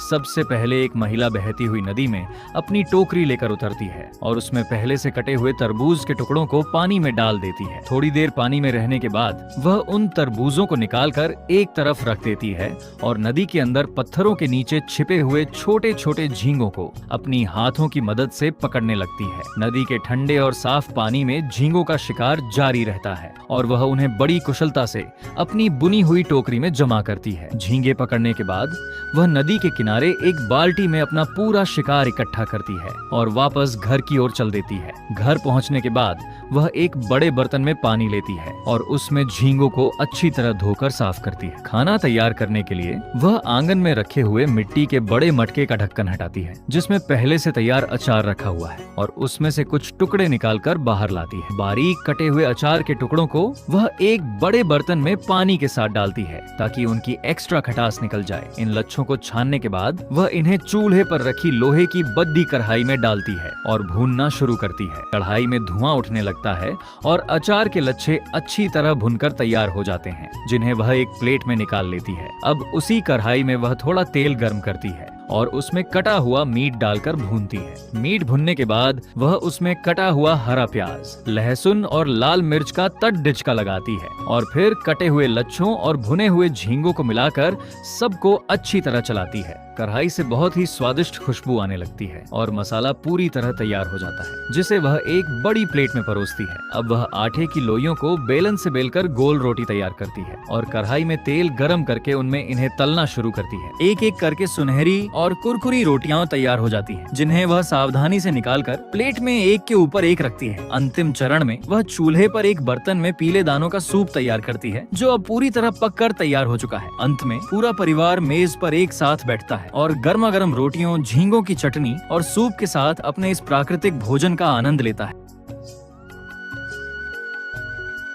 सबसे पहले एक महिला बहती हुई नदी में अपनी टोकरी लेकर उतरती है और उसमें पहले से कटे हुए तरबूज के टुकड़ों को पानी में डाल देती है। थोड़ी देर पानी में रहने के बाद वह उन तरबूजों को निकालकर एक तरफ रख देती है और नदी के अंदर पत्थरों के नीचे छिपे हुए छोटे छोटे झींगों को अपनी हाथों की मदद से पकड़ने लगती है। नदी के ठंडे और साफ पानी में झींगों का शिकार जारी रहता है और वह उन्हें बड़ी कुशलता से अपनी बुनी हुई टोकरी में जमा करती है। झींगे पकड़ने के बाद वह नदी के किनारे एक बाल्टी में अपना पूरा शिकार इकट्ठा करती है और वापस घर की ओर चल देती है। घर पहुंचने के बाद वह एक बड़े बर्तन में पानी लेती है और उसमें झींगों को अच्छी तरह धोकर साफ करती है। खाना तैयार करने के लिए वह आंगन में रखे हुए मिट्टी के बड़े मटके का ढक्कन हटाती है जिसमें पहले से तैयार अचार रखा हुआ है और उसमें से कुछ टुकड़े निकालकर बाहर लाती है। बारीक कटे हुए अचार के टुकड़ों को वह एक बड़े बर्तन में पानी के साथ डालती है ताकि उनकी एक्स्ट्रा खटास निकल जाए। इन लच्छों को छानने के बाद वह इन्हें चूल्हे पर रखी लोहे की बद्दी कढ़ाई में डालती है और भूनना शुरू करती है। कढ़ाई में धुआं उठने लगता है और अचार के लच्छे अच्छी तरह भुनकर तैयार हो जाते हैं जिन्हें वह एक प्लेट में निकाल लेती है। अब उसी कढ़ाई में वह थोड़ा तेल गर्म करती है और उसमें कटा हुआ मीट डालकर भूनती है। मीट भुनने के बाद वह उसमें कटा हुआ हरा प्याज, लहसुन और लाल मिर्च का तड़का लगाती है और फिर कटे हुए लच्छों और भुने हुए झींगों को मिलाकर सबको अच्छी तरह चलाती है। कढ़ाई से बहुत ही स्वादिष्ट खुशबू आने लगती है और मसाला पूरी तरह तैयार हो जाता है जिसे वह एक बड़ी प्लेट में परोसती है। अब वह आटे की लोइयों को बेलन से बेलकर गोल रोटी तैयार करती है और कढ़ाई में तेल गरम करके उनमें इन्हें तलना शुरू करती है। एक एक करके सुनहरी और कुरकुरी रोटियां तैयार हो जाती हैं, जिन्हें वह सावधानी से निकालकर प्लेट में एक के ऊपर एक रखती है। अंतिम चरण में वह चूल्हे पर एक बर्तन में पीले दानों का सूप तैयार करती है जो अब पूरी तरह पककर तैयार हो चुका है। अंत में पूरा परिवार मेज पर एक साथ बैठता है और गर्मा गर्म रोटियों, झींगों की चटनी और सूप के साथ अपने इस प्राकृतिक भोजन का आनंद लेता है।